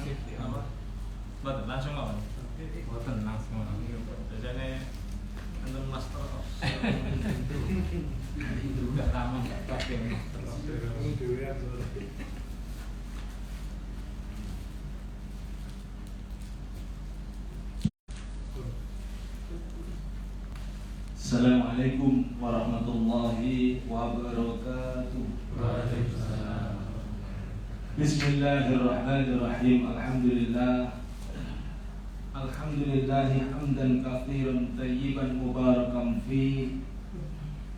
masih apa? Buat langsung apa? Buat langsung. Biasanya antum master. Enggak lama enggak pakai master. Assalamualaikum warahmatullahi wabarakatuh. Waalaikumsalam. Bismillahirrahmanirrahim. Alhamdulillahi hamdan katsiran tayyiban mubarakan fi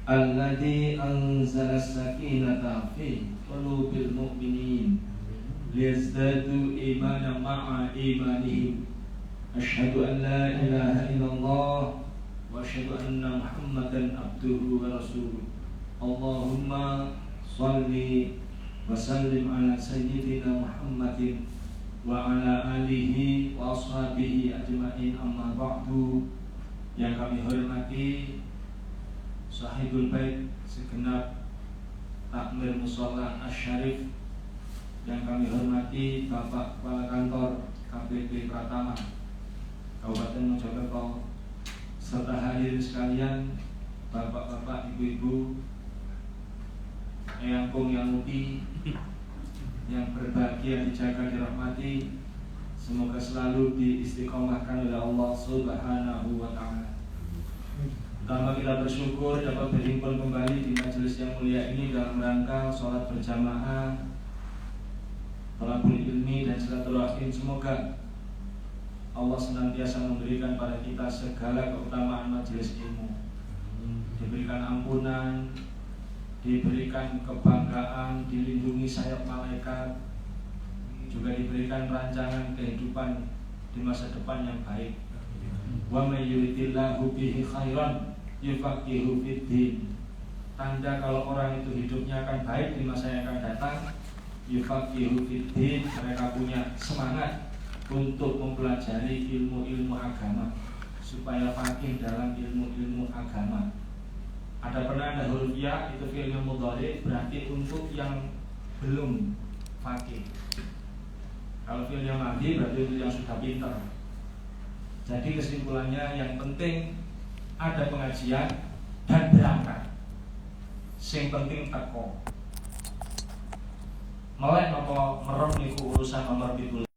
alladzi anzala as-sakinata fi qulubil mu'minin liyazdadu imanan ma'a imanihim. Asyhadu an la ilaha illallah wa asyhadu anna Muhammadan abduhu wa rasuluh. Allahumma shalli wa sallim ala sayyidina Muhammadin wa ala alihi wa ashabihi ajma'in, amma ba'du. Yang kami hormati sahibul bait segenap takmir mushola Asy-Syarif, yang kami hormati Bapak Kepala Kantor KPP Pratama Kabupaten Mojokerto, serta hadirin sekalian, bapak-bapak, ibu-ibu, eyang-eyang yang mudi, yang berbahagia, dijaga, dirahmati, semoga selalu diistiqomahkan oleh Allah Subhanahu wa Ta'ala. Pertama, kita bersyukur dapat berhimpun kembali di majelis yang mulia ini dalam rangka sholat berjamaah, thalabul ilmi dan silaturahim. Semoga Allah senantiasa memberikan pada kita segala keutamaan majelis ilmu, diberikan ampunan, diberikan kebanggaan, dilindungi sayap malaikat, juga diberikan rancangan kehidupan di masa depan yang baik. Wa may yuridillahu bihi khairan yufaqihu fiddin. Tanda kalau orang itu hidupnya akan baik di masa yang akan datang, yufaqihu fiddin, mereka punya semangat untuk mempelajari ilmu-ilmu agama supaya faqih dalam ilmu-ilmu agama. Ada penanda huruf ya, itu fi'il mudhari, berarti untuk yang belum faqih. Kalau fi'il madhi berarti untuk yang sudah pintar. Jadi kesimpulannya, yang penting ada pengajian dan berangkat. Sing penting teko. Melek apa merem niku urusan nomor 17.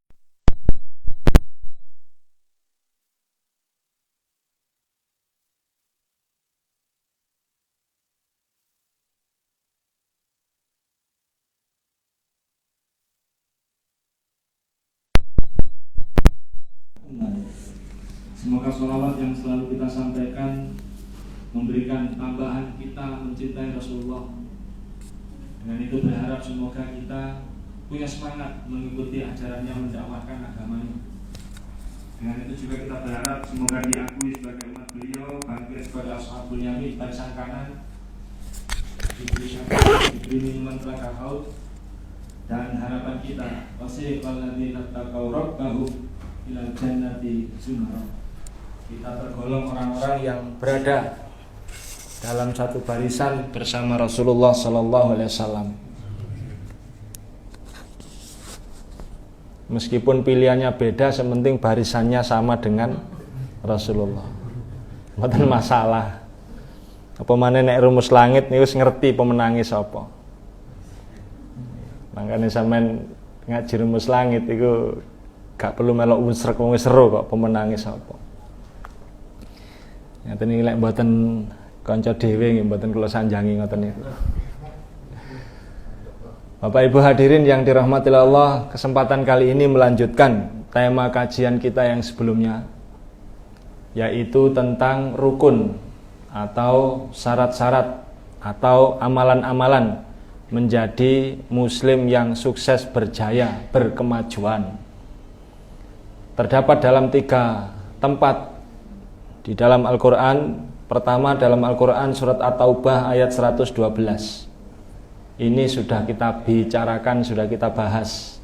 Semoga sholawat yang selalu kita sampaikan memberikan tambahan kita mencintai Rasulullah. Dengan itu berharap semoga kita punya semangat mengikuti ajarannya, mendakwahkan agamanya. Dengan itu juga kita berharap semoga diakui sebagai umat beliau, bangkit kepada ashabul yamin, barisan kanan, diberi syafaat, diberi minuman telaga haud, dan harapan kita wasiqal ladzina taqaw rabbahum ilal jannati zumara. Kita tergolong orang-orang yang berada dalam satu barisan bersama Rasulullah Sallallahu Alaihi Wasallam. Meskipun pilihannya beda, sementing barisannya sama dengan Rasulullah. Mboten masalah. Apa maneh nek rumus langit niku wis ngerti pemenange sapa. Makane sampean ngaji rumus langit iku gak perlu melok unsrek wong wis seru kok pemenange sapa. Ngaten iki lek mboten kanca dhewe nggih mboten kula sanjangi ngoten niku. Bapak Ibu hadirin yang dirahmati Allah, kesempatan kali ini melanjutkan tema kajian kita yang sebelumnya, yaitu tentang rukun atau syarat-syarat atau amalan-amalan menjadi muslim yang sukses, berjaya, berkemajuan. Terdapat dalam 3 tempat di dalam Al-Quran. Pertama dalam Al-Quran surat At-Taubah ayat 112. Ini sudah kita bicarakan, sudah kita bahas.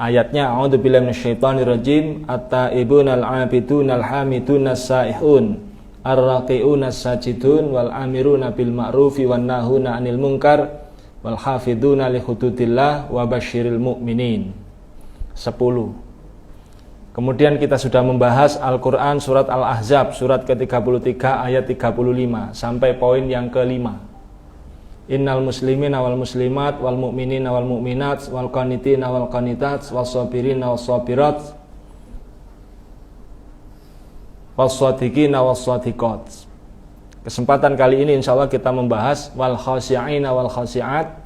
Ayatnya a'udzubillahi minasyaitonirrajim, at-taibunal 'abidunal hamidunas saihun ar-raqiunas sajidun wal amiruna bil ma'rufi wan nahuna 'anil munkar wal hafiduna li hududillah wa basyiril mu'minin. Kemudian kita sudah membahas Al-Quran surat Al-Ahzab surat ke-33 ayat 35 sampai poin yang ke-5. Innal muslimina wal muslimat wal mu'minina wal mu'minat wal qanitina wal qanitat wal sabirina wal sabirat wal shadiqina wal shadiqat. Kesempatan kali ini insyaallah kita membahas wal khashi'ina wal khashi'at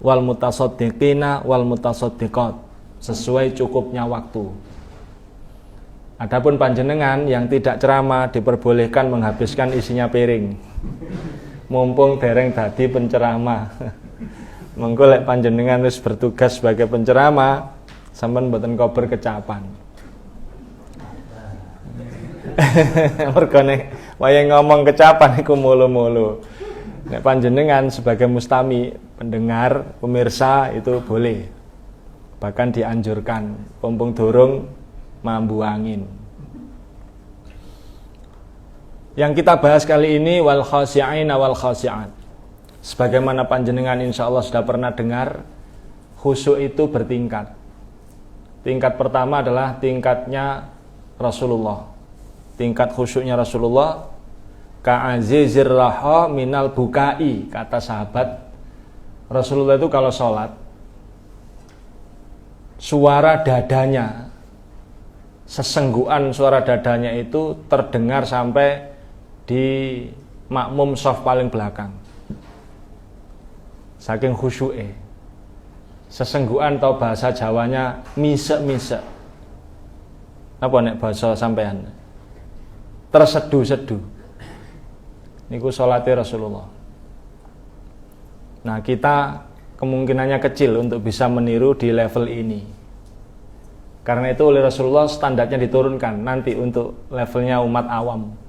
wal mutasaddiqina wal mutasaddiqat sesuai cukupnya waktu. Adapun panjenengan yang tidak ceramah diperbolehkan menghabiskan isinya piring. Mumpung dereng dadi penceramah. Mengko lek panjenengan wis bertugas sebagai penceramah, sampean mboten kober kecapan. Mergo nek waya ngomong kecapan iku mulu-mulu. Nek panjenengan sebagai mustami, pendengar, pemirsa itu boleh. Bahkan dianjurkan pompong dorong mambu angin. Yang kita bahas kali ini wal khashi'ina wal khashi'at. Sebagaimana panjenengan insyaallah sudah pernah dengar, khusyuk itu bertingkat. Tingkat pertama adalah tingkatnya Rasulullah. Tingkat khusyuknya Rasulullah ka'azizir raha minal bukai, kata sahabat. Rasulullah itu kalau sholat, suara dadanya, sesenggukan suara dadanya itu terdengar sampai di makmum shaf paling belakang. Saking khusyuke. Sesenggukan atau bahasa Jawanya misek-misek. Apa nek bahasa sampean? Terseduh-seduh. Niku salate Rasulullah. Nah, kita kemungkinannya kecil untuk bisa meniru di level ini. Karena itu oleh Rasulullah standarnya diturunkan nanti untuk levelnya umat awam.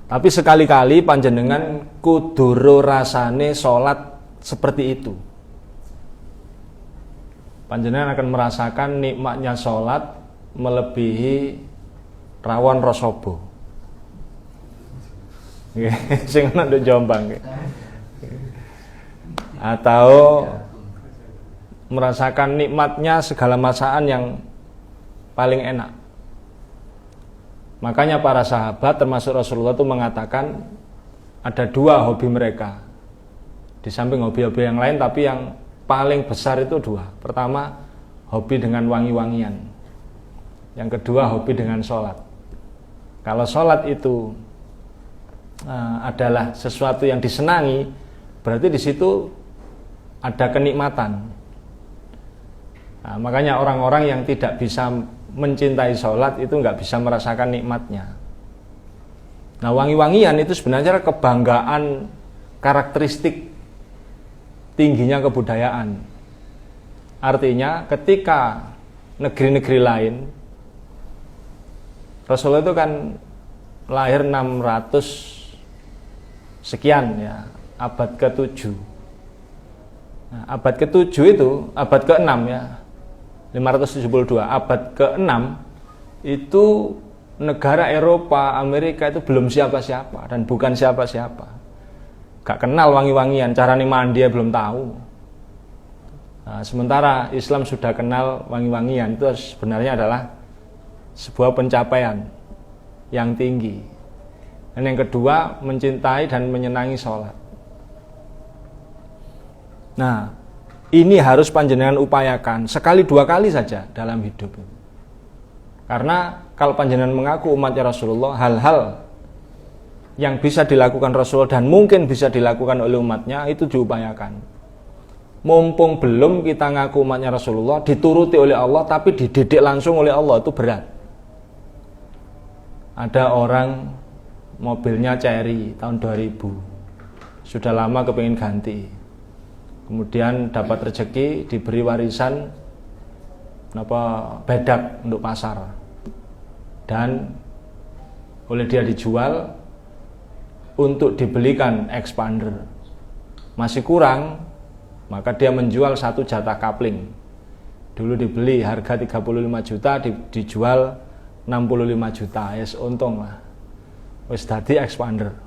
Tapi sekali-kali panjenengan kuduro rasane sholat seperti itu. Panjenengan akan merasakan nikmatnya sholat melebihi rawon rosobo. Sing ana nduk Jombang. Atau merasakan nikmatnya segala masakan yang paling enak. Makanya para sahabat termasuk Rasulullah itu mengatakan ada dua hobi mereka. Di samping hobi-hobi yang lain, tapi yang paling besar itu dua. Pertama, hobi dengan wangi-wangian. Yang kedua, hobi dengan sholat. Kalau sholat itu adalah sesuatu yang disenangi, berarti di situ ada kenikmatan. Nah, makanya orang-orang yang tidak bisa mencintai sholat itu nggak bisa merasakan nikmatnya. Nah, wangi-wangian itu sebenarnya kebanggaan, karakteristik tingginya kebudayaan. Artinya ketika negeri-negeri lain, Rasulullah itu kan lahir 600 sekian ya, abad ke-7. Nah, abad ke-7 itu, abad ke-6 ya, 572, abad ke-6 itu negara Eropa, Amerika itu belum siapa-siapa dan bukan siapa-siapa. Gak kenal wangi-wangian, carane mandi belum tahu. Nah, sementara Islam sudah kenal wangi-wangian, itu sebenarnya adalah sebuah pencapaian yang tinggi. Dan yang kedua, mencintai dan menyenangi sholat. Nah, ini harus panjenengan upayakan sekali dua kali saja dalam hidup. Karena kalau panjenengan mengaku umatnya Rasulullah, hal-hal yang bisa dilakukan Rasulullah dan mungkin bisa dilakukan oleh umatnya itu diupayakan. Mumpung belum kita ngaku umatnya Rasulullah, dituruti oleh Allah tapi dididik langsung oleh Allah, itu berat. Ada orang mobilnya Cherry tahun 2000, sudah lama kepingin ganti. Kemudian dapat rezeki, diberi warisan bedak untuk pasar, dan oleh dia dijual untuk dibelikan expander. Masih kurang, maka dia menjual satu jatah kapling. Dulu dibeli harga 35 juta, dijual 65 juta, yes, untung lah. Wis dadi expander.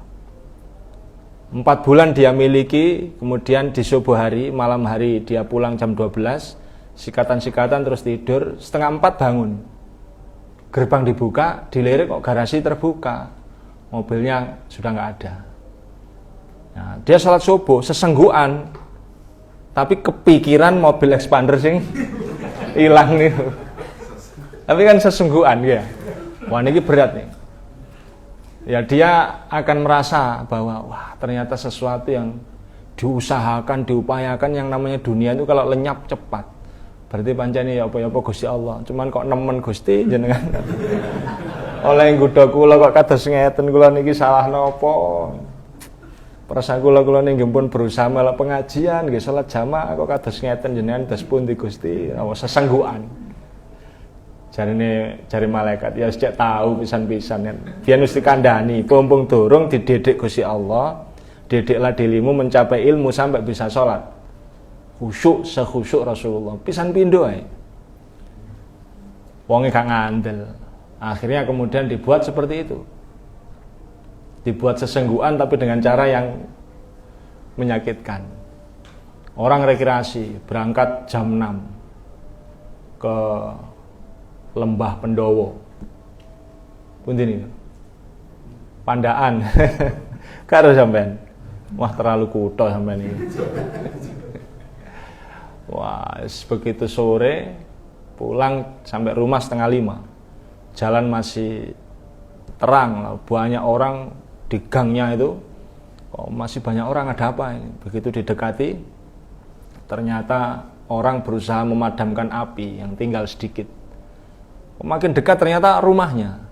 4 bulan dia miliki, kemudian di subuh hari, malam hari dia pulang jam 12, sikatan-sikatan terus tidur, 3:30 bangun. Gerbang dibuka, dilirik kok garasi terbuka, mobilnya sudah nggak ada. Nah, dia sholat subuh sesenggukan, tapi kepikiran mobil expander sing hilang nih. Tapi kan sesenggukan ya. Wah ini berat nih. Ya dia akan merasa bahwa wah ternyata sesuatu yang diusahakan, diupayakan, yang namanya dunia itu kalau lenyap cepat. Berarti pancene ya apa-apa Gusti Allah. Cuman kok nemen Gusti jenengan. Oleh nggodha kula kok kados ngeten, kula niki salah napa? Perasaan kula niki pun berusaha melok pengajian, nggih salat jamaah kok kados ngeten jenengan dos pundi Gusti? Awas sesenggukan. Jari malaikat ya sejak tahu pisan-pisan kan. Dia mesti kandhani, pompong dorong dididik Gusti Allah. Didiklah dirimu mencapai ilmu sampai bisa sholat. Khusyuk sekhusyuk Rasulullah. Pisan pindho ae. Wonge gak ngandel. Akhirnya kemudian dibuat seperti itu. Dibuat sesenggukan tapi dengan cara yang menyakitkan. Orang rekreasi berangkat jam 6 ke Lembah Pendowo. Pundi niku? Pandaan. Karo sampean. Wah terlalu kutho sampean iki. Wah, begitu sore pulang sampai rumah 4:30. Jalan masih terang, banyak orang di gangnya itu. Kok masih banyak orang, ada apa ini? Begitu didekati, ternyata orang berusaha memadamkan api yang tinggal sedikit. Makin dekat ternyata rumahnya.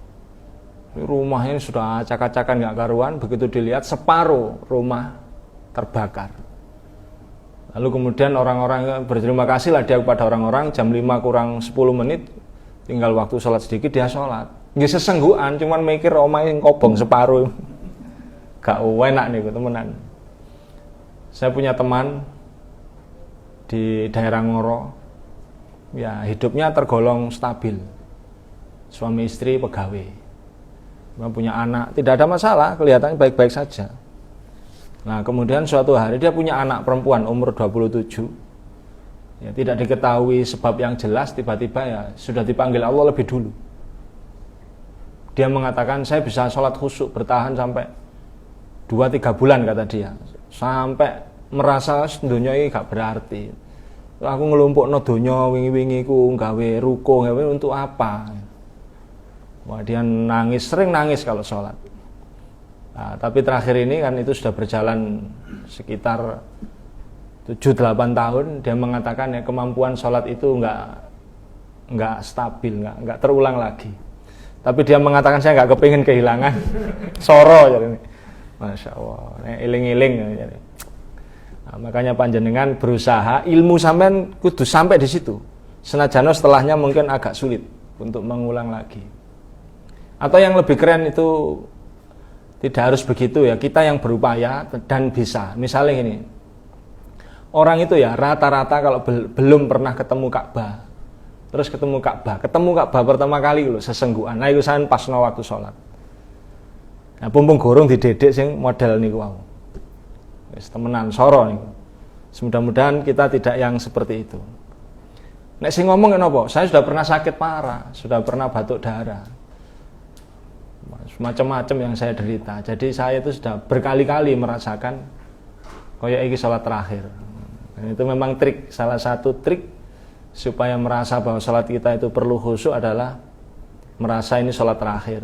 Rumahnya sudah acak-acakan gak karuan. Begitu dilihat separuh rumah terbakar. Lalu kemudian orang-orang berterima kasih lah dia kepada orang-orang. Jam 5 kurang 10 menit tinggal waktu sholat sedikit dia sholat. Nggih sesenggukan cuman mikir omahe kobong separuh. Gak enak nih temenan. Saya punya teman di daerah Ngoro. Ya hidupnya tergolong stabil. Suami istri pegawai, punya anak, tidak ada masalah, kelihatannya baik-baik saja. Nah kemudian suatu hari dia punya anak perempuan umur 27. Ya, tidak diketahui sebab yang jelas, tiba-tiba ya sudah dipanggil Allah lebih dulu. Dia mengatakan saya bisa sholat khusyuk bertahan sampai 2-3 bulan kata dia. Sampai merasa dunia ini gak berarti. Aku ngelumpukno donya wingi-wingi ku gawe ruko, gawe untuk apa? Wah dia nangis, sering nangis kalau sholat. Nah, tapi terakhir ini kan itu sudah berjalan sekitar 7-8 tahun. Dia mengatakan ya kemampuan sholat itu enggak stabil, enggak terulang lagi. Tapi dia mengatakan saya enggak kepingin kehilangan soro jadi. Masya Allah, iling-iling jadi. Nah, makanya panjenengan berusaha ilmu sampean kudu sampai di situ. Senajan setelahnya mungkin agak sulit untuk mengulang lagi. Atau yang lebih keren itu tidak harus begitu ya, kita yang berupaya dan bisa. Misalnya ini, orang itu ya rata-rata kalau belum pernah ketemu Ka'bah, terus ketemu Ka'bah pertama kali loh sesenggukan. Nah itu saya pas waktu sholat. Nah pumpung gorong dididik sing model niku wau. Wis temenan soro niku. Mudah-mudahan kita tidak yang seperti itu. Nek sing ngomong kenapa? Saya sudah pernah sakit parah, sudah pernah batuk darah. Macam-macam yang saya derita. Jadi saya itu sudah berkali-kali merasakan kayak iki sholat terakhir. Dan itu memang trik, salah satu trik supaya merasa bahwa sholat kita itu perlu khusyuk adalah merasa ini sholat terakhir.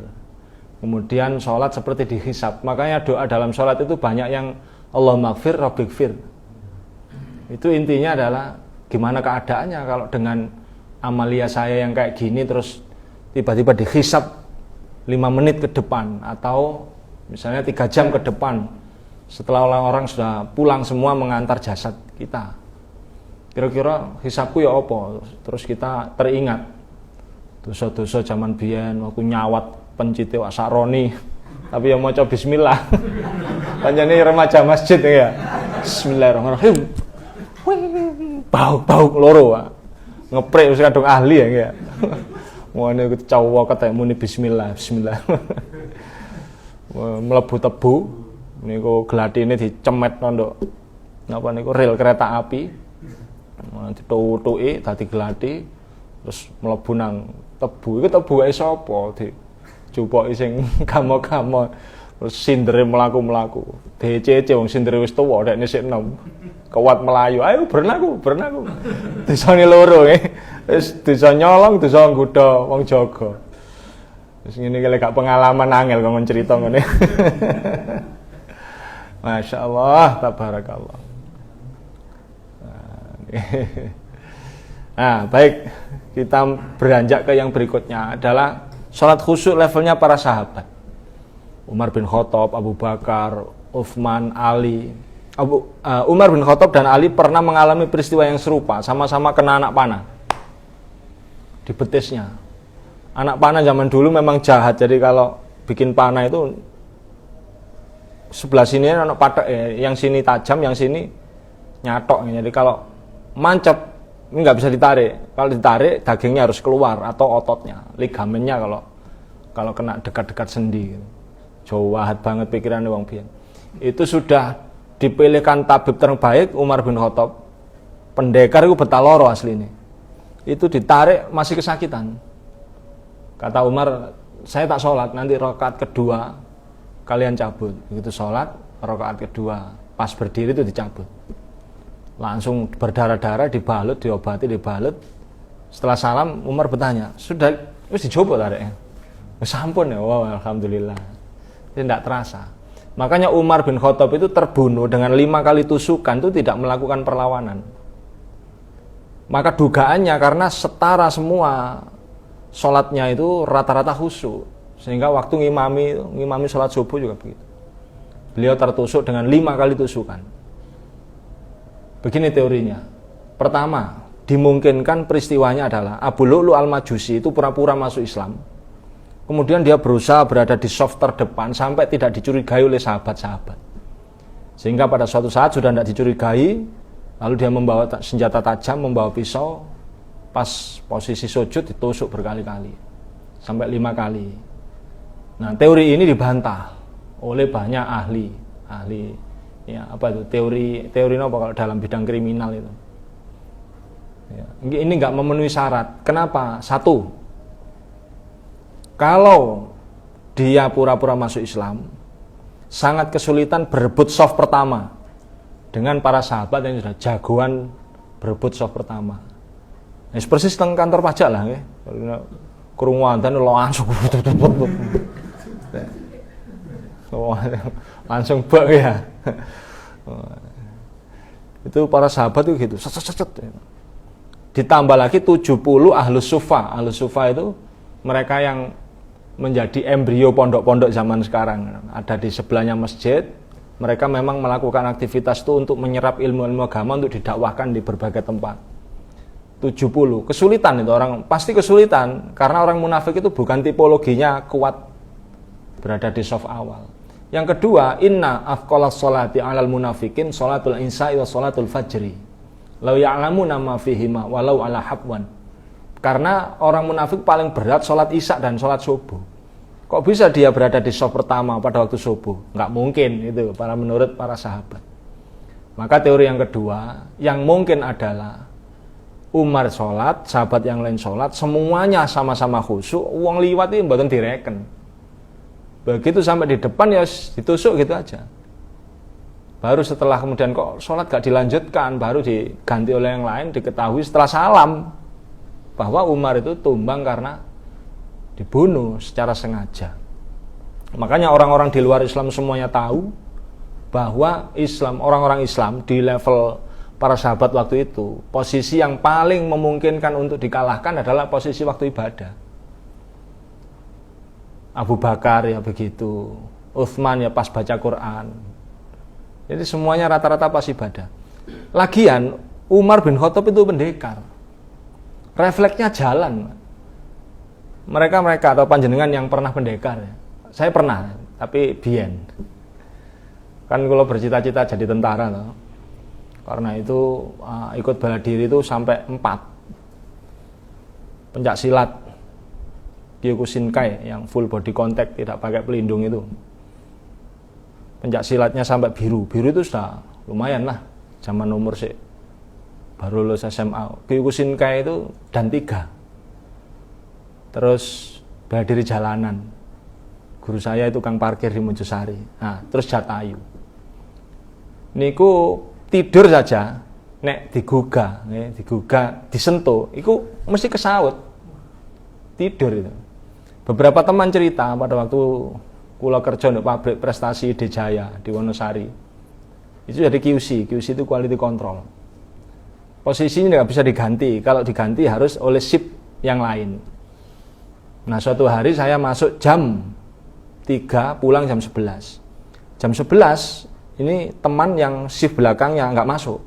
Kemudian sholat seperti dihisab. Makanya doa dalam sholat itu banyak yang Allahumma gfir, Rabbighfir. Itu intinya adalah gimana keadaannya kalau dengan amalia saya yang kayak gini terus tiba-tiba dihisab 5 menit ke depan atau misalnya 3 jam ke depan setelah orang-orang sudah pulang semua mengantar jasad kita. Kira-kira hisabku ya apa? Terus kita teringat dosa-dosa zaman biyen waktu nyawat pencite wak saroni tapi ya maca bismillah. Panjane remaja masjid ya. Bismillahirrahmanirrahim. Bau loro Pak. Ngeprek wis kadung ahli ya. Ngene iku cowok kayak muni bismillah. Mlebu tebu niku glatine dicemet nduk napa niku rel kereta api. Ditutuki dadi glati terus mlebu nang tebu. Iku tebu ae sapa dijupoki sing gamo-gamo. Terus sindere mlaku-mlaku. Dicece wong sindere wis tuwa dekne sik enom. Kuat melayu. Ayo berenaku. Disane loro wis bisa nyolong, bisa nggodha wong jaga. Wis ngene iki lek gak pengalaman angel kok cerita ngene. Masyaallah, tabarakallah. Nah, baik. Kita beranjak ke yang berikutnya adalah salat khusyuk levelnya para sahabat. Umar bin Khattab, Abu Bakar, Utsman, Ali. Umar bin Khattab dan Ali pernah mengalami peristiwa yang serupa, sama-sama kena anak panah di betisnya. Anak panah zaman dulu memang jahat, jadi kalau bikin panah itu sebelah sini anak patok, yang sini tajam, yang sini nyatok. Jadi kalau mancep ini nggak bisa ditarik. Kalau ditarik dagingnya harus keluar atau ototnya, ligamennya kalau kena dekat-dekat sendi. Jahat banget pikiran wong biyen. Itu sudah dipilihkan tabib terbaik Umar bin Khattab. Pendekar itu betaloro aslinya. Itu ditarik masih kesakitan. Kata Umar, saya tak sholat, nanti rakaat kedua kalian cabut. Begitu sholat, rakaat kedua pas berdiri itu dicabut. Langsung berdarah-darah, dibalut, diobati, dibalut. Setelah salam Umar bertanya, sudah wis dicoba tariknya? Sampun ya, wow, alhamdulillah. Tidak terasa. Makanya Umar bin Khattab itu terbunuh dengan 5 kali tusukan, itu tidak melakukan perlawanan. Maka dugaannya karena setara semua sholatnya itu rata-rata khusyuk, sehingga waktu ngimami sholat subuh juga begitu. Beliau tertusuk dengan 5 kali tusukan. Begini teorinya. Pertama, dimungkinkan peristiwanya adalah Abu Lu'lu' al-Majusi itu pura-pura masuk Islam. Kemudian dia berusaha berada di saf terdepan sampai tidak dicurigai oleh sahabat-sahabat. Sehingga pada suatu saat sudah tidak dicurigai, lalu dia membawa senjata tajam, membawa pisau, pas posisi sujud ditusuk berkali-kali, sampai 5 kali. Nah, teori ini dibantah oleh banyak ahli. Ya, apa itu? Teori apa kalau dalam bidang kriminal itu? Ya, ini nggak memenuhi syarat. Kenapa? Satu, kalau dia pura-pura masuk Islam, sangat kesulitan berebut saf pertama dengan para sahabat yang sudah jagoan berebut saf pertama. Nah, persis teng kantor pajak lah, nggih. Krungu wonten langsung langsung bak ya. Itu para sahabat itu gitu, set. Ditambah lagi 70 ahlus sufa. Ahlus sufa itu mereka yang menjadi embrio pondok-pondok zaman sekarang. Ada di sebelahnya masjid. Mereka memang melakukan aktivitas itu untuk menyerap ilmu-ilmu agama untuk didakwahkan di berbagai tempat. 70. Kesulitan itu orang, pasti kesulitan. Karena orang munafik itu bukan tipologinya kuat berada di saf awal. Yang kedua, inna afqalas sholati 'alal munafikin sholatul isya'i wa sholatul fajri. Lau ya'lamuna ma fihima walau ala habwan. Karena orang munafik paling berat sholat isya dan sholat subuh. Kok bisa dia berada di saf pertama pada waktu subuh? Nggak mungkin itu menurut para sahabat. Maka teori yang kedua, yang mungkin adalah Umar sholat, sahabat yang lain sholat, semuanya sama-sama khusyuk, wong liwat itu mboten direken. Begitu sampai di depan ya ditusuk gitu aja. Baru setelah kemudian kok sholat gak dilanjutkan, baru diganti oleh yang lain, diketahui setelah salam bahwa Umar itu tumbang karena dibunuh secara sengaja. Makanya orang-orang di luar Islam semuanya tahu bahwa Islam, orang-orang Islam di level para sahabat waktu itu, posisi yang paling memungkinkan untuk dikalahkan adalah posisi waktu ibadah. Abu Bakar ya begitu, Utsman ya pas baca Quran. Jadi semuanya rata-rata pas ibadah. Lagian Umar bin Khattab itu pendekar. Refleksnya jalan. Mereka atau panjenengan yang pernah pendekar ya. Saya pernah, tapi biyen. Kan kalau bercita-cita jadi tentara loh. Karena itu ikut bela diri itu sampai 4. Pencak silat Kyokushinkai yang full body contact, tidak pakai pelindung itu. Pencak silatnya sampai biru. Biru itu sudah lumayan lah. Zaman umur sih baru lulus SMA. Kusin kayak itu dan 3. Terus bela diri jalanan. Guru saya itu tukang parkir di Mojosari. Nah, terus Jatayu. Niku tidur saja, nek digugah, disentuh, iku mesti kesaut. Tidur itu. Beberapa teman cerita pada waktu kula kerja di pabrik prestasi Ide Jaya di Wonosari. Itu jadi QC itu quality control. Posisinya nggak bisa diganti. Kalau diganti harus oleh shift yang lain. Nah, suatu hari saya masuk jam 3, pulang jam 11. Jam 11 ini teman yang shift belakangnya nggak masuk,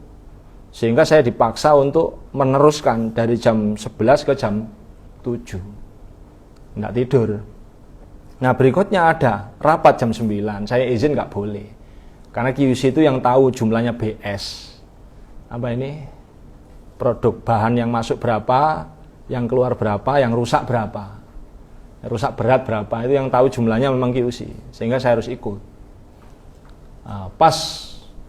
sehingga saya dipaksa untuk meneruskan dari jam 11 ke jam 7. Nggak tidur. Nah, berikutnya ada rapat jam 9, saya izin nggak boleh, karena QC itu yang tahu jumlahnya BS. Apa ini? Produk bahan yang masuk berapa, yang keluar berapa, yang rusak berapa, rusak berat berapa, itu yang tahu jumlahnya memang QC, sehingga saya harus ikut. Nah, pas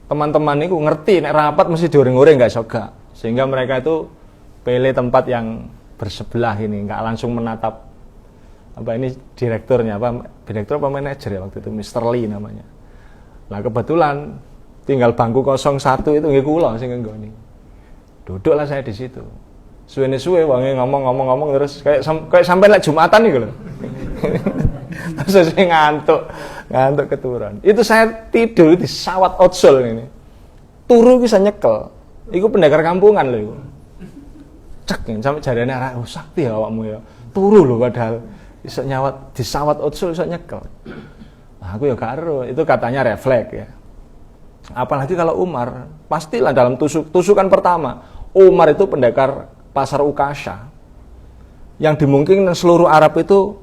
teman-teman itu ngerti nek rapat mesti dioreng-oreng nggak soga, sehingga mereka itu pilih tempat yang bersebelah ini, nggak langsung menatap apa ini direkturnya, direktur apa manajer ya waktu itu, Mr. Lee namanya. Nah, kebetulan tinggal bangku 01 itu nggih kula sing nggoni. Duduklah saya di situ. Suwe-suwe wangi ngomong terus kayak sampai lek Jumatan nih lho. Terus saya ngantuk keturun. Itu saya tidur di sawat outsole ini. Turu bisa nyekel. Iku pendekar kampungan lho iku. Cek sampai jarane arek sakti ya awakmu ya. Turu lho padahal iso nyawat di sawat outsole iso nyekel. Nah, aku ya karo, itu katanya refleks ya. Apalagi kalau Umar, pastilah dalam tusukan pertama, Umar itu pendekar pasar Ukasha. Yang dimungkinkan seluruh Arab itu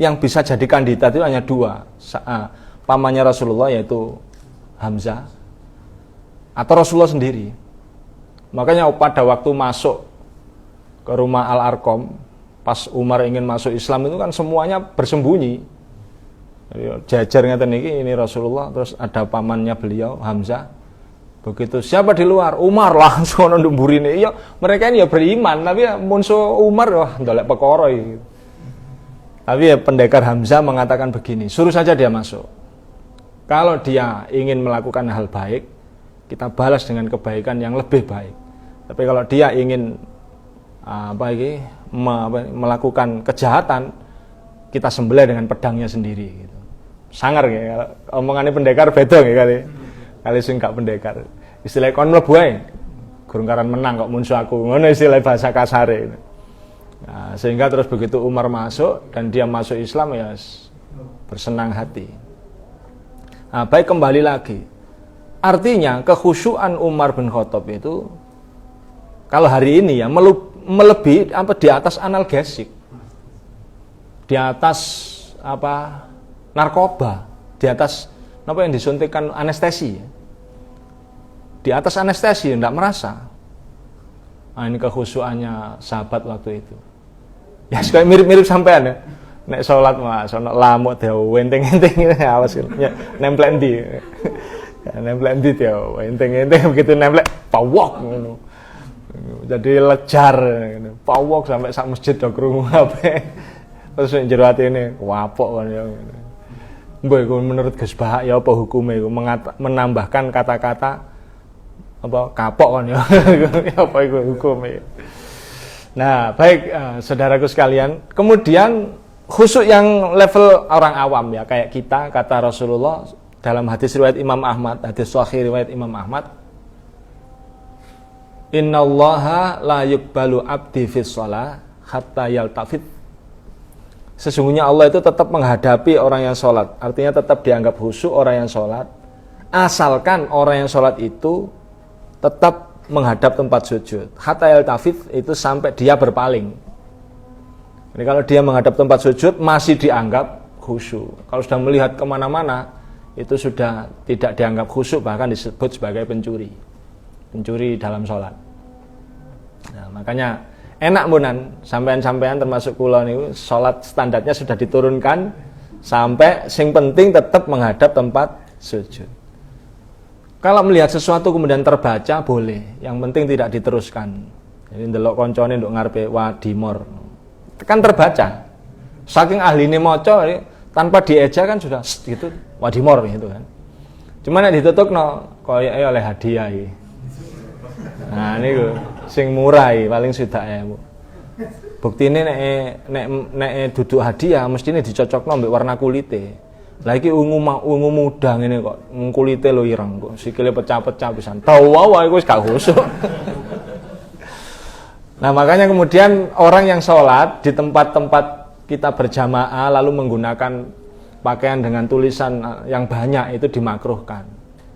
yang bisa jadi kandidat itu hanya 2. Pamannya Rasulullah yaitu Hamzah atau Rasulullah sendiri. Makanya pada waktu masuk ke rumah Al-Arqam, pas Umar ingin masuk Islam itu kan semuanya bersembunyi. Jajar ngeten iki ini Rasulullah, terus ada pamannya beliau Hamzah. Begitu siapa di luar? Umar langsung nunduk burine. Iya, mereka ini ya beriman, tapi ya musuh Umar wah ndolek perkara iki. Tapi ya pendekar Hamzah mengatakan begini, suruh saja dia masuk. Kalau dia ingin melakukan hal baik, kita balas dengan kebaikan yang lebih baik. Tapi kalau dia ingin melakukan kejahatan, kita sembelih dengan pedangnya sendiri gitu. Sangar nggih, kalau omongannya pendekar beda nggih kali sing gak pendekar. Istilah kon mlebu ae. Gurung-karan menang kok musuh aku. Ngono istilah bahasa kasare. Nah, sehingga terus begitu Umar masuk dan dia masuk Islam ya bersenang hati. Nah, baik kembali lagi. Artinya kekhusyuan Umar bin Khattab itu kalau hari ini ya melebihi di atas analgesik. Di atas narkoba, di atas yang disuntikkan anestesi. Di atas anestesi enggak merasa. Nah, ini kekhusyuannya sahabat waktu itu. Ya kayak mirip-mirip sampean ya. Nek salat mah sono lamuk dewe enteng-enteng awas nemplek ndi. Nemplek ndi dewe enteng-enteng begitu nemplek pawok ngono. Jadi lejar ngono. Pawok sampai sak masjid do krungu kabeh. Terus njero atine wapok kan ya. Mbok iku menurut Gus Bahak ya apa hukume iku menambahkan kata-kata kapok kan ya. Apa iku hukume. Nah, baik saudaraku sekalian, kemudian khusyuk yang level orang awam ya kayak kita, kata Rasulullah dalam hadis riwayat Imam Ahmad, hadis sahih riwayat Imam Ahmad, innallaha la yuqbalu abdi fis shalah hatta yaltafit. Sesungguhnya Allah itu tetap menghadapi orang yang sholat. Artinya tetap dianggap khusyuk orang yang sholat, asalkan orang yang sholat itu tetap menghadap tempat sujud. Hatta yaltafit itu sampai dia berpaling. Jadi kalau dia menghadap tempat sujud masih dianggap khusyuk. Kalau sudah melihat kemana-mana itu sudah tidak dianggap khusyuk, bahkan disebut sebagai pencuri. Pencuri dalam sholat. Nah, makanya enak munan sampean-sampean termasuk kula niku salat standarnya sudah diturunkan sampai sing penting tetap menghadap tempat sujud. Kalau melihat sesuatu kemudian terbaca boleh, yang penting tidak diteruskan. Jadi ndelok koncone nduk ngarepe wadimor. Kan terbaca. Saking ahline maca tanpa dieja kan sudah gitu wadimor gitu kan. Cuman nek ditutupno koyoke oleh hadiah iki. Nah niku sing murah iki paling 1.000. Buktine nek duduk hadiah mestine dicocokno mbek warna kulite. Lah iki ungu muda ngene kok, kulite lho ireng kok, sikile pecah-pecah pisan. Tahu wae iku wis gak khusuk. Nah, makanya kemudian orang yang sholat di tempat-tempat kita berjamaah lalu menggunakan pakaian dengan tulisan yang banyak itu dimakruhkan.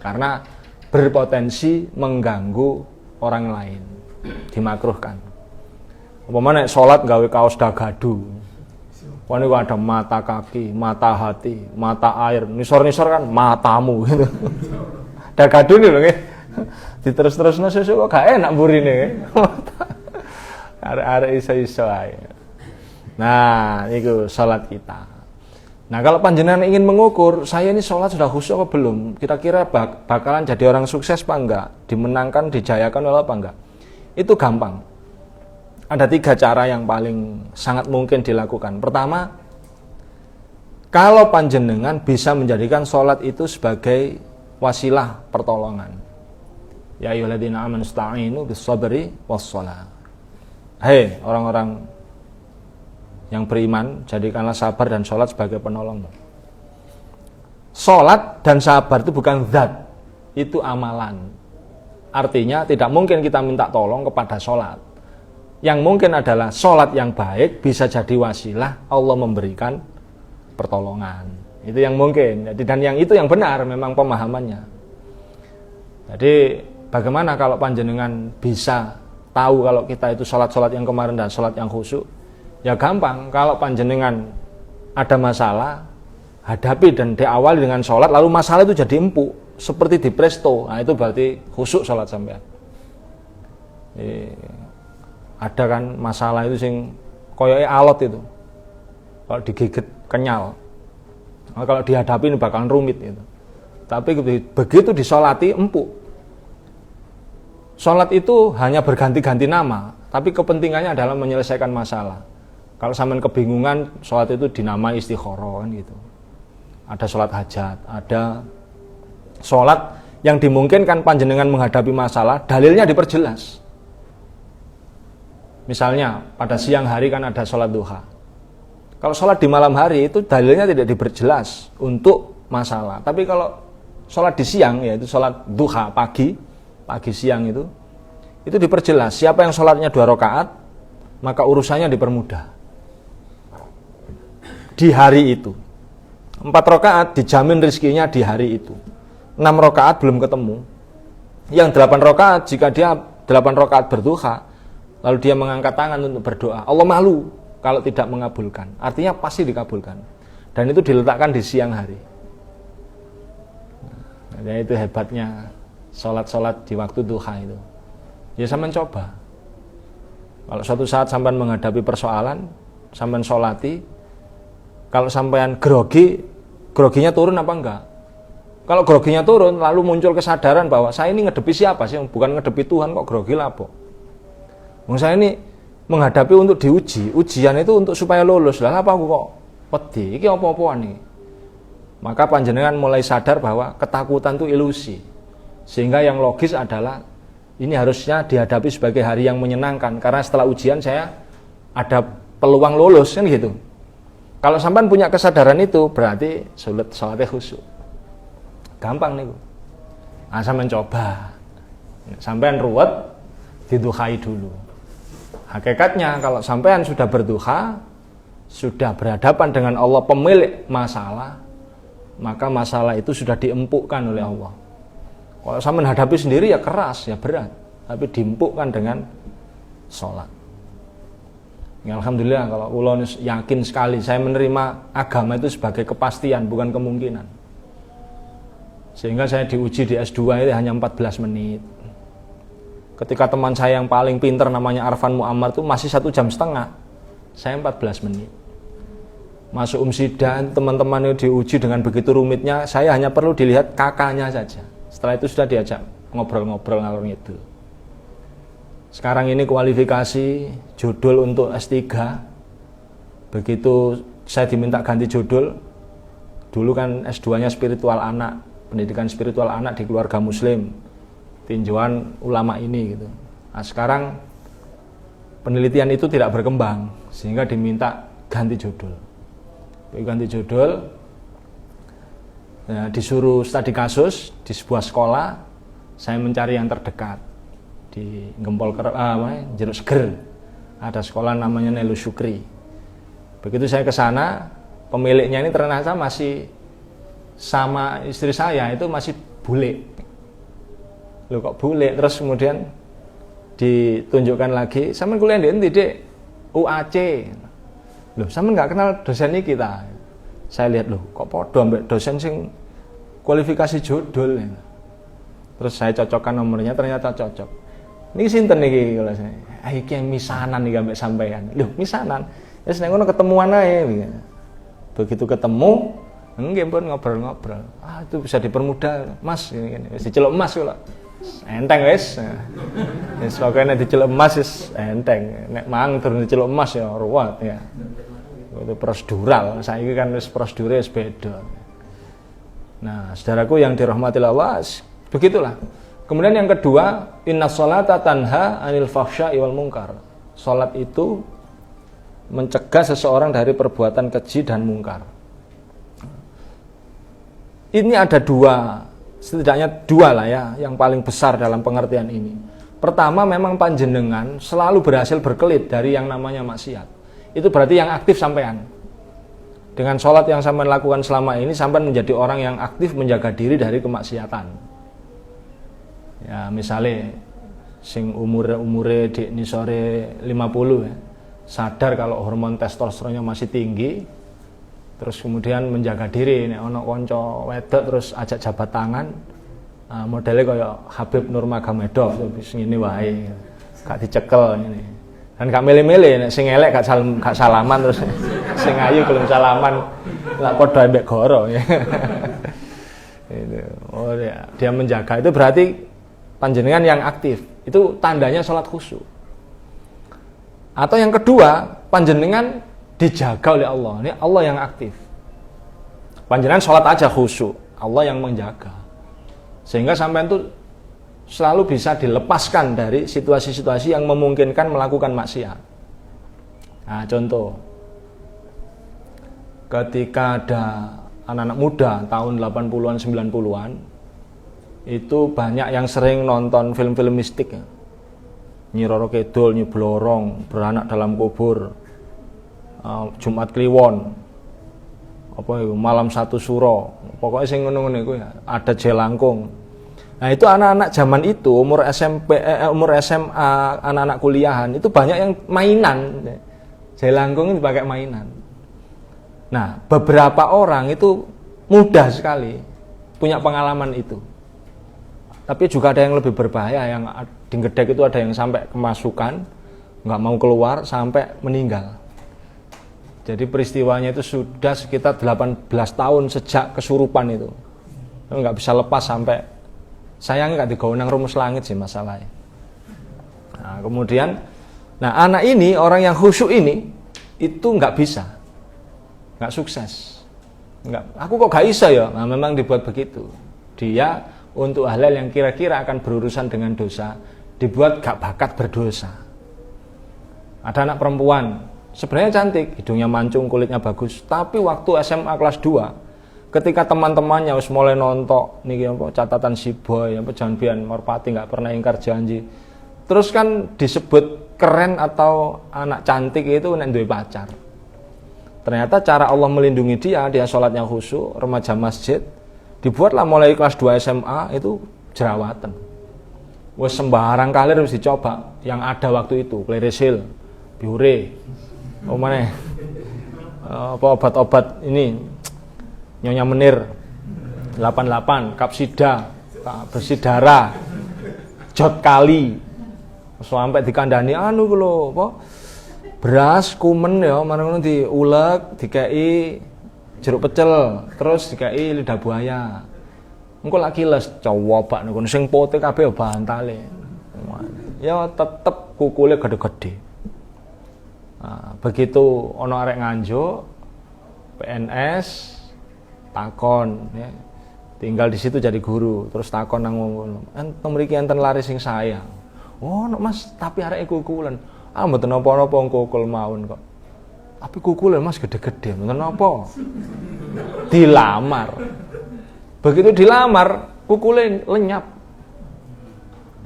Karena berpotensi mengganggu orang lain. Dimakruhkan. Umpamane sholat gawe kaos dagadu. Wani ada mata kaki, mata hati, mata air, nisor-nisor kan matamu gitu. Dagadu nih loh nggih. Diterus-terusno sesuk kok gak enak mburine. Arek-arek iso-iso ae. Nah, itu salat kita. Nah, kalau panjenengan ingin mengukur, saya ini salat sudah khusyuk atau belum? Kira-kira bakalan jadi orang sukses apa enggak? Dimenangkan, dijayakan oleh apa enggak? Itu gampang. Ada 3 cara yang paling sangat mungkin dilakukan. Pertama, kalau panjenengan bisa menjadikan salat itu sebagai wasilah pertolongan. Ya ayyuhalladzina amanu ista'inu bis-sabri was-shalah. Hei orang-orang yang beriman, jadikanlah sabar dan sholat sebagai penolong. Sholat dan sabar itu bukan zat, itu amalan. Artinya tidak mungkin kita minta tolong kepada sholat. Yang mungkin adalah sholat yang baik bisa jadi wasilah Allah memberikan pertolongan. Itu yang mungkin. Dan yang itu yang benar memang pemahamannya. Jadi bagaimana kalau panjenengan bisa tahu kalau kita itu sholat-sholat yang kemarin dan sholat yang khusyuk? Ya gampang, kalau panjenengan ada masalah, hadapi dan diawali dengan sholat, lalu masalah itu jadi empuk, seperti di presto. Nah itu berarti khusyuk sholat sampean. Ada kan masalah itu sing koyoke alot itu, kalau digigit kenyal. Nah, kalau dihadapi ini bakalan rumit itu. Tapi begitu disolati empuk. Sholat itu hanya berganti-ganti nama, tapi kepentingannya adalah menyelesaikan masalah. Kalau sampean kebingungan, sholat itu dinamai istikharah kan gitu. Ada sholat hajat, ada sholat yang dimungkinkan panjenengan menghadapi masalah, dalilnya diperjelas. Misalnya pada siang hari kan ada sholat duha. Kalau sholat di malam hari itu dalilnya tidak diperjelas untuk masalah. Tapi kalau sholat di siang, yaitu sholat duha pagi siang itu diperjelas. Siapa yang sholatnya 2 rakaat, maka urusannya dipermudah. Di hari itu 4 rakaat dijamin rezekinya di hari itu. 6 rakaat belum ketemu. Yang 8 rakaat, jika dia 8 rakaat berduha, lalu dia mengangkat tangan untuk berdoa, Allah malu kalau tidak mengabulkan. Artinya pasti dikabulkan. Dan itu diletakkan di siang hari. Nah, itu hebatnya sholat-sholat di waktu duha itu. Ya sampean coba. Kalau suatu saat sampean menghadapi persoalan, sampean sholati, kalau sampean groginya turun apa enggak? Kalau groginya turun, lalu muncul kesadaran bahwa saya ini ngedepi siapa sih? Bukan ngedepi Tuhan, kok grogi lah apa? Saya ini menghadapi untuk diuji. Ujian itu untuk supaya lulus. Lah apa aku kok wedi? Iki apa-apaan nih? Maka panjenengan mulai sadar bahwa ketakutan itu ilusi. Sehingga yang logis adalah ini harusnya dihadapi sebagai hari yang menyenangkan, karena setelah ujian saya ada peluang lulus kan gitu. Kalau sampean punya kesadaran itu berarti sholatnya khusyuk. Gampang nih. Nah, sampean coba. Sampean ruwet diduhai dulu. Hakikatnya kalau sampean sudah berduha, sudah berhadapan dengan Allah pemilik masalah, maka masalah itu sudah diempukkan oleh Allah. Kalau sampean hadapi sendiri ya keras, ya berat, tapi diempukkan dengan sholat. Ya, alhamdulillah kalau kula yakin sekali saya menerima agama itu sebagai kepastian, bukan kemungkinan. Sehingga saya diuji di S2 itu hanya 14 menit. Ketika teman saya yang paling pinter namanya Arfan Muammar itu masih 1,5 jam, saya 14 menit. Masuk umsidan, teman-teman itu diuji dengan begitu rumitnya, saya hanya perlu dilihat kakaknya saja. Setelah itu sudah diajak ngobrol-ngobrol ngalor ngidul. Sekarang ini kualifikasi judul untuk S3. Begitu saya diminta ganti judul, dulu kan S2-nya spiritual anak, pendidikan spiritual anak di keluarga muslim, tinjauan ulama ini gitu. Nah, sekarang penelitian itu tidak berkembang sehingga diminta ganti judul. Ganti judul, ya, disuruh studi kasus di sebuah sekolah. Saya mencari yang terdekat di Gempol Jeruk Seger. Ada sekolah namanya Nelu Syukri. Begitu saya ke sana, pemiliknya ini ternyata masih sama istri saya, itu masih bule. Loh kok bule? Terus kemudian ditunjukkan lagi, "Sampeyan kuliah di Dek UAC." Loh, sampeyan nggak kenal dosen ini kita. Saya lihat, loh, kok podo ambek dosen sing kualifikasi judul. Terus saya cocokkan nomornya, ternyata cocok. Niki sinten niki kalau saya? Iki misanan iki ambek sampean. Loh, misanan. Wis nek ngono ketemuan ae. Begitu ketemu, nggih pun ngobrol-ngobrol. Ah, itu bisa dipermudah, Mas, ngene. Wis diceluk Mas kok. Enteng wis. Wis pokoke nek diceluk Mas wis enteng. Nek mang durung diceluk Mas ya ruwet ya. Itu prosedural. Saiki kan wis prosedure wis beda. Nah, saudaraku yang dirahmati Allah, begitulah. Kemudian yang kedua, innas sholata tanha 'anil fahsya'i wal munkar. Salat itu mencegah seseorang dari perbuatan keji dan mungkar. Ini ada setidaknya dua lah ya, yang paling besar dalam pengertian ini. Pertama, memang panjenengan selalu berhasil berkelit dari yang namanya maksiat. Itu berarti yang aktif sampean. Dengan sholat yang sampean lakukan selama ini, sampean menjadi orang yang aktif menjaga diri dari kemaksiatan. Ya, misalnya sing umure di nisore 50 ya. Sadar kalau hormon testosteronnya masih tinggi, terus kemudian menjaga diri, nek ono kanca wedok terus ajak jabat tangan, modelnya kayak Habib Nurmagomedov, wis ngene wae, gak dicekel ngene. Dan gak milih-milih, nek sing elek gak salaman, terus sing ayu gelem salaman, lak padha mbek goro ya. Itu. Oh ya, dia menjaga, itu berarti panjenengan yang aktif. Itu tandanya sholat khusyuk. Atau yang kedua, panjenengan dijaga oleh Allah. Ini Allah yang aktif. Panjenengan sholat aja khusyuk, Allah yang menjaga. Sehingga sampai itu selalu bisa dilepaskan dari situasi-situasi yang memungkinkan melakukan maksiat. Nah, contoh, ketika ada anak-anak muda tahun 80-an, 90-an, itu banyak yang sering nonton film-film mistik ya. Nyi Roro Kidul, Nyi Blorong, Beranak dalam Kubur, Jumat Kliwon, apa itu, Malam Satu Suro, pokoknya sing ngono-ngono iku ya, ada Jelangkung. Nah, itu anak-anak zaman itu umur SMP, umur SMA, anak-anak kuliahan itu banyak yang mainan. Jelangkung itu dipakai mainan. Nah, beberapa orang itu mudah sekali punya pengalaman itu. Tapi juga ada yang lebih berbahaya, yang di Gedek itu ada yang sampai kemasukan, nggak mau keluar sampai meninggal. Jadi peristiwanya itu sudah sekitar 18 tahun sejak kesurupan itu. Nggak bisa lepas sampai, sayangnya nggak digawe rumus langit sih masalahnya. Nah, kemudian, anak ini, orang yang khusyuk ini, itu nggak bisa, nggak sukses. Aku kok gak bisa ya? Nah, memang dibuat begitu. Dia untuk hal-hal yang kira-kira akan berurusan dengan dosa, dibuat gak bakat berdosa. Ada anak perempuan, sebenarnya cantik, hidungnya mancung, kulitnya bagus, tapi waktu SMA kelas 2, ketika teman-temannya wis mulai nontok niki apa catatan si boy, apa jangan merpati nggak pernah ingkar janji. Terus kan disebut keren atau anak cantik itu nek duwe pacar. Ternyata cara Allah melindungi dia sholatnya khusyuk, remaja masjid, dibuatlah mulai kelas 2 SMA itu jerawatan. Wes sembarang kali harus dicoba yang ada waktu itu, Clearasil, Biore, apa obat-obat ini, Nyonya Menir, 88, Kapsida, bersih darah, Jot Kali, sampai dikandani anu lho, apa? Beras kumen ya, mana-mana diulek, dikei jeruk pecel, terus dikei lidah buaya. Engko lak kiles cowobak niku sing pote kabeh bantale. Ya tetep kukule gede-gede. Nah, begitu ana arek nganjuk PNS takon ya. Tinggal di situ jadi guru, terus takon nang ngono. Enten mriki enten lari sing sayang. Oh, no, Mas, tapi areke kukulen. Ah, mboten napa-napa kukul mawon kok. Tapi kukulen Mas gede-gede, mboten napa. Dilamar. Begitu dilamar, kukule lenyap.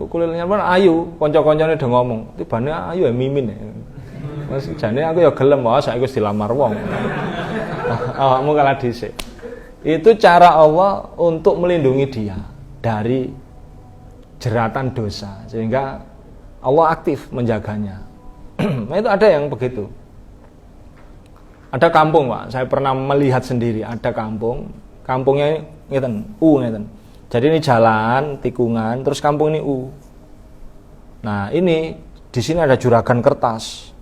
Kukule lenyap ayu, kanca-kancane do ngomong, "Tibane ayu ya mimin ya." Mas jane aku ya gelem, wae saiki wis dilamar wong. Awakmu kalah dhisik. Itu cara Allah untuk melindungi dia dari jeratan dosa, sehingga Allah aktif menjaganya. Nah, itu ada yang begitu. Ada kampung, Pak, saya pernah melihat sendiri, ada kampungnya ngeten, ngeten. Jadi ini jalan, tikungan, terus kampung ini Nah, ini di sini ada juragan kertas.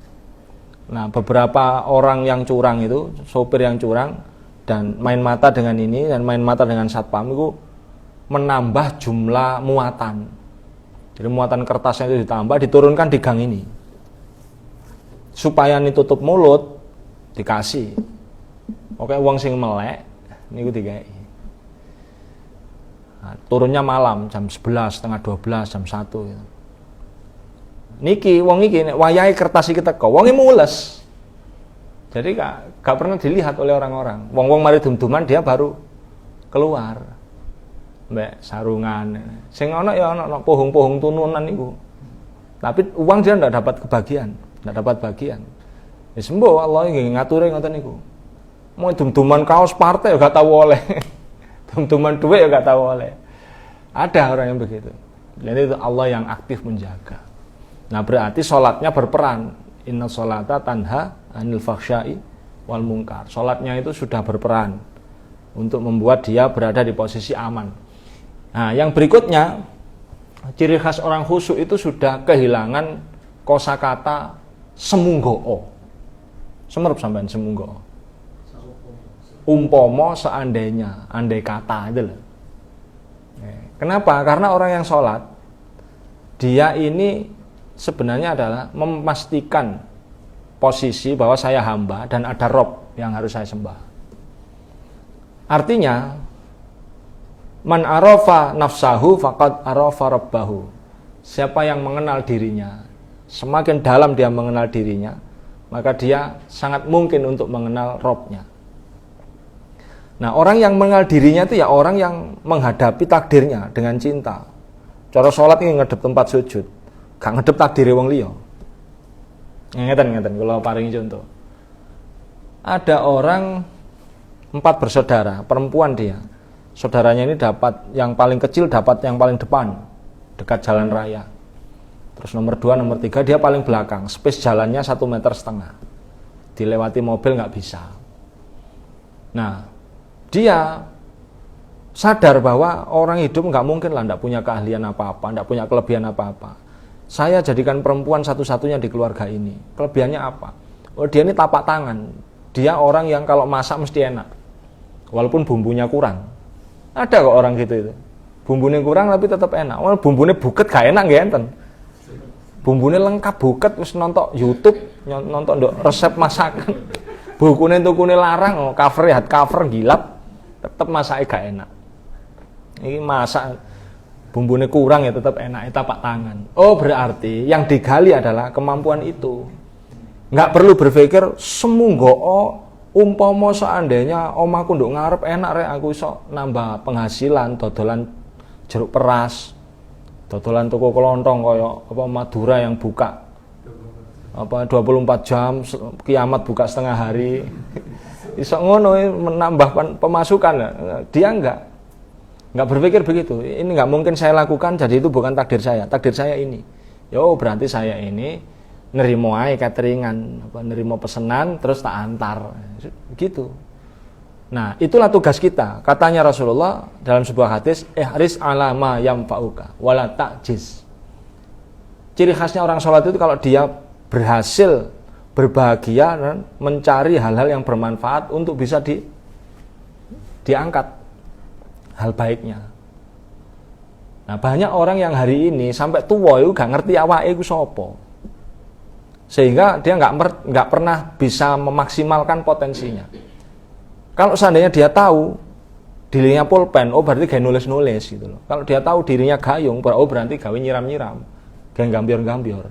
Nah, beberapa orang yang curang itu, sopir yang curang dan main mata dengan ini dan main mata dengan satpam itu menambah jumlah muatan. Jadi muatan kertasnya itu ditambah, diturunkan di gang ini. Supaya ini tutup mulut, dikasih. Oke, uang sing melek niku digawe. Nah, turunnya malam jam 11, setengah 12, jam 1 gitu. Niki wong iki nek wayahe kertas iki teko, wonge mules. Jadi gak pernah dilihat oleh orang-orang. Wong-wong mari dum-duman dia baru keluar. Mbak sarungan. Sing ana ya ana pohong-pohong tununan niku. Tapi uang dia ndak dapat kebagian, ndak dapat bagian. Wis sembo Allah nggih ngature ngoten niku. Mau dum-duman kaos partai ya gak tahu oleh. Dum-duman duit ya gak tahu oleh. Ada orang yang begitu. Jadi itu Allah yang aktif menjaga. Nah, berarti sholatnya berperan. Inna sholata tanha anil fakhsya'i wal munkar. Sholatnya itu sudah berperan untuk membuat dia berada di posisi aman. Nah, yang berikutnya, ciri khas orang khusyuk itu sudah kehilangan kosakata semunggo. Semerup sampean semunggo. Umpomo seandainya, andai kata itu loh. Kenapa? Karena orang yang sholat, dia ini sebenarnya adalah memastikan posisi bahwa saya hamba dan ada Rob yang harus saya sembah. Artinya, man arafa nafsahu faqad arafa rabbahu. Siapa yang mengenal dirinya, semakin dalam dia mengenal dirinya, maka dia sangat mungkin untuk mengenal Robnya. Nah, orang yang mengenal dirinya itu ya orang yang menghadapi takdirnya dengan cinta. Cara sholat ini ngedep tempat sujud, gak ngedep takdir wong liya. Ngeten kalau paringi contoh. Ada orang 4 bersaudara, perempuan dia. Saudaranya ini dapat yang paling kecil, dapat yang paling depan, dekat jalan raya. Terus nomor 2, nomor 3 dia paling belakang, space jalannya 1,5 meter. Dilewati mobil nggak bisa. Nah, dia sadar bahwa orang hidup nggak mungkin lah nggak punya keahlian apa-apa, nggak punya kelebihan apa-apa. Saya jadikan perempuan satu-satunya di keluarga ini. Kelebihannya apa? Oh, dia ini tapak tangan. Dia orang yang kalau masak mesti enak, walaupun bumbunya kurang. Ada kok orang gitu itu. Bumbunya kurang tapi tetap enak. Walaupun bumbunya buket gak enak nggak enten. Bumbunya lengkap buket, terus nonton YouTube, nonton resep masakan. Bukunya tukune larang, cover gilap. Tetap masaknya gak enak. Ini masak bumbunya kurang ya tetap enak, tapak tangan. Oh, berarti yang digali adalah kemampuan itu. Nggak perlu berpikir semunggo umpama seandainya omaku nduk ngarep enak rek aku iso nambah penghasilan dodolan jeruk peras, dodolan toko kelontong kaya apa Madura yang buka apa 24 jam, kiamat buka setengah hari. Iso ngono menambah pemasukan. Dia enggak berpikir begitu. Ini enggak mungkin saya lakukan, jadi itu bukan takdir saya. Takdir saya ini. Yo, berarti saya ini nerimo ae cateringan, nerimo pesanan terus tak antar. Gitu. Nah, itulah tugas kita. Katanya Rasulullah dalam sebuah hadis, ihris ala ma yanfa'uka wala ta'jiz. Ciri khasnya orang sholat itu kalau dia berhasil berbahagia dan mencari hal-hal yang bermanfaat untuk bisa diangkat hal baiknya. Nah, banyak orang yang hari ini sampai tua itu gak ngerti awake iku sapa. Sehingga dia nggak pernah bisa memaksimalkan potensinya. Kalau seandainya dia tahu dirinya pulpen, oh berarti gak nulis-nulis gitu loh. Kalau dia tahu dirinya gayung, oh berarti gawe nyiram-nyiram, gak gambior-gambior.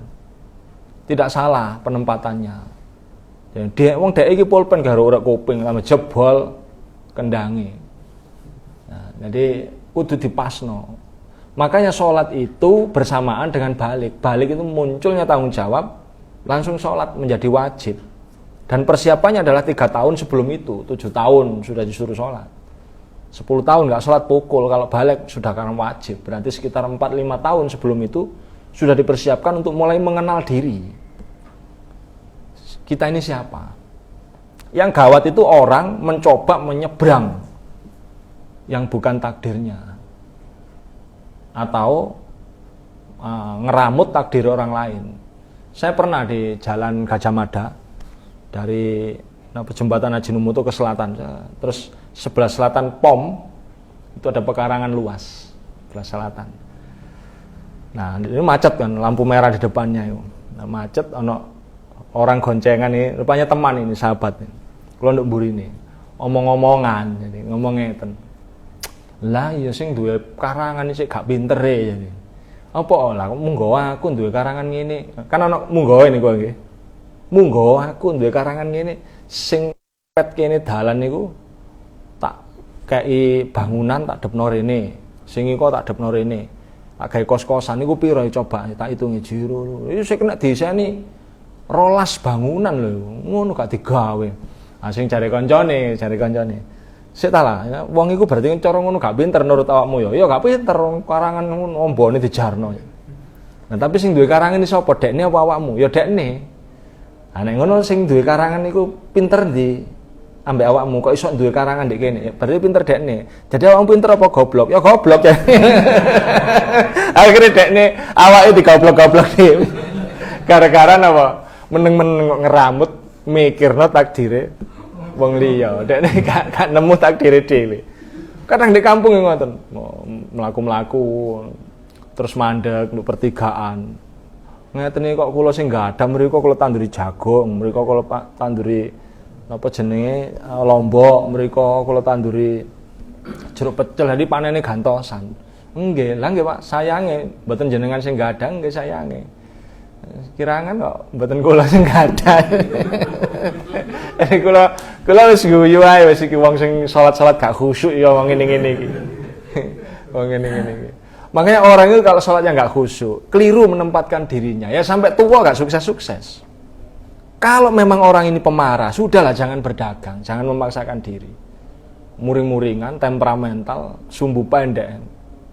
Tidak salah penempatannya. Dan dia wong dhek iki pulpen karo ora kuping sama jebol kendange. Nah, jadi kudu dipasno. Makanya sholat itu bersamaan dengan balik. Balik itu munculnya tanggung jawab, langsung sholat menjadi wajib. Dan persiapannya adalah 3 tahun sebelum itu, 7 tahun sudah disuruh sholat. 10 tahun nggak sholat pukul, kalau balik sudah karena wajib. Berarti sekitar 4-5 tahun sebelum itu sudah dipersiapkan untuk mulai mengenal diri. Kita ini siapa? Yang gawat itu orang mencoba menyeberang yang bukan takdirnya. Atau ngeramut takdir orang lain. Saya pernah di Jalan Gajah Mada dari jembatan Haji Numuto ke selatan. Terus sebelah selatan POM itu ada pekarangan luas sebelah selatan. Nah ini macet kan, lampu merah di depannya itu. Nah, macet, ono orang goncengan ini, rupanya teman ini, sahabat ini. Kalau untuk buri ini, omong-omongan, jadi ngomong ngeten. Lah ya sing duwe karangan iki gak pinter e jadi. Apa lah munggo aku duwe karangan ngene. Kan ana munggo niku nggih. Munggo aku duwe karangan ngene sing pet kene dalan niku tak kei bangunan tak depno rene. Sing iko tak depno rene. Tak gawe kos-kosan niku piro coba tak hitungi jero. Iki sing kena diseni 12 bangunan lho. Ngono gak digawe. Ah sing jare kancane. Sik ta lah, wong iku berarti cara ngono gak pinter nurut awakmu ya. Ya gak pinter karangan ombone dijarno. Nah, tapi sing duwe karangan iki sapa? Dekne apa awakmu? Ya dekne. Ah nek ngono sing duwe karangan iku pinter ndi ambek awakmu kok iso duwe karangan ndek kene. Ya, berarti pinter dekne. Jadi awakmu pinter apa goblok? Ya goblok ya. Akhire dekne awake digoblok-goblok dhewe. Gara-gara napa? Meneng-meneng kok ngeramut mikirno takdire wong liya, dekne gak nemu takdire dhewe. Kadang di kampung ngoten, mlaku-mlaku terus mandek nduk pertigaan. Ngeten kok kula sing gak ada mriku kula tanduri jagung, mriku kula tanduri apa jenenge lombok, mriku kula tanduri jeruk pecel, jadi panene gantosan. Nggih, lah nggih Pak, sayange mboten jenengan sing gak ada nggih sayange. Kirangan kok mboten kula sing gadah. Kula wis guyu ae wis iki wong sing salat-salat gak khusyuk ya wong ngene-ngene iki. Wong ngene-ngene iki. Makanya orang itu kalau salatnya gak khusyuk, keliru menempatkan dirinya, ya sampai tua gak sukses-sukses. Kalau memang orang ini pemarah, sudahlah jangan berdagang, jangan memaksakan diri. Muring-muringan, temperamental, sumbu pendek,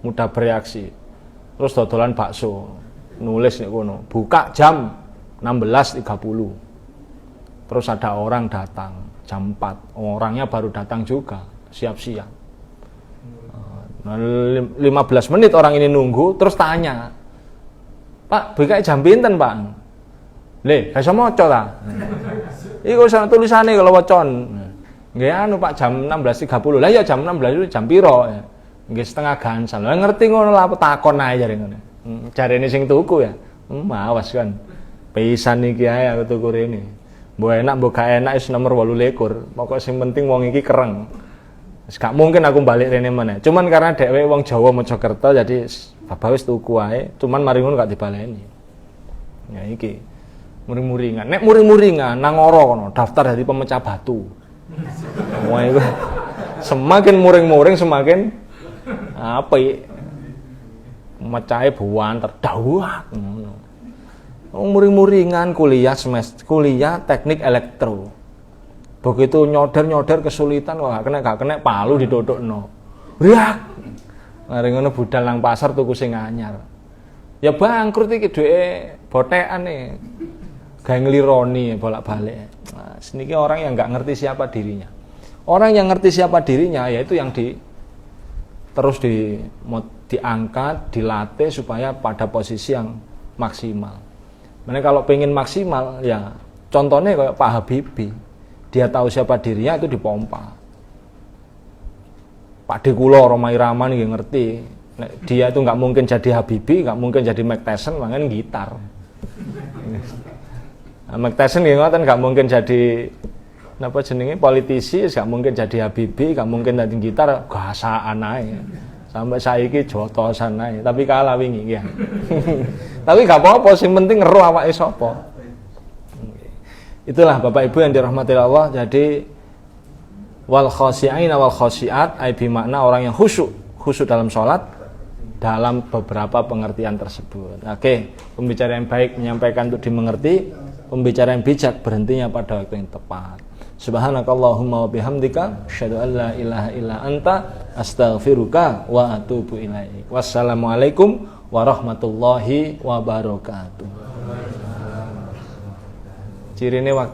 mudah bereaksi. Terus dodolan bakso. Nulis nih kono, buka jam 16.30. Terus ada orang datang jam 4, orangnya baru datang juga, siap-siap. 15 menit orang ini nunggu, terus tanya, Pak, buka jam pinten Pak? Le, gak iso maca ta? Iku sana tulisane kalau wacon. Nggih anu Pak jam 16.30. Lah ya jam 16 itu jam piro? Nggih setengah gansal. Lah ngerti ngono lah takon ae jare ngono. Jarene sing tuku ya. Awas kan. Pisan iki ae aku tuku rene. Mbok enak mbok gak enak wis nomor 28. Pokok sing penting wong iki kereng. Wis gak mungkin aku balik rene meneh. Cuman karena dhek wong Jawa Mojokerto jadi bapak wis tuku ae. Cuman mari ngono gak dibaleni. Ya iki. Muring-muringan. Nek muring-muringan nang ora kono daftar dadi pemecah batu. Wah iku semakin muring-muring semakin apik. Mecahe buan terdawak ngono. Muring-muringan kuliah semester, kuliah teknik elektro. Begitu nyoder kesulitan kok gak kena palu didodokno. Riak. Mari ngono budal nang pasar tuku sing anyar. Ya bangkrut iki duwe botekane. Gawe nglironi bolak-balik. Nah, seniki orang yang enggak ngerti siapa dirinya. Orang yang ngerti siapa dirinya yaitu yang terus diangkat, dilatih supaya pada posisi yang maksimal. Mereka kalau pengen maksimal, ya contohnya kayak Pak Habibie, dia tahu siapa dirinya itu dipompa. Pak Dekulo Roma Irama nih ngerti Dia itu nggak mungkin jadi Habibie, nggak mungkin jadi Mike Tyson, makanya gitar. Nah, Mike Tyson nggak mungkin jadi apa jenenge politisi, nggak mungkin jadi Habibie, nggak mungkin jadi gitar, gasaan ae. Sampai saiki jotosan ae, tapi kalah wingi ya. Tapi nggak apa-apa, sing penting ngeru awake sapa. Itulah Bapak Ibu yang dirahmati Allah. Jadi wal khashi'in wal khashi'at ai makna orang yang khusyuk dalam sholat dalam beberapa pengertian tersebut. Oke, pembicara yang baik menyampaikan untuk dimengerti, pembicara yang bijak berhentinya pada waktu yang tepat. Subhanakallahumma wa bihamdika asyhadu an la ilaha illa anta astaghfiruka wa atubu ilaik. Wassalamualaikum warahmatullahi wabarakatuh. Cirine waktu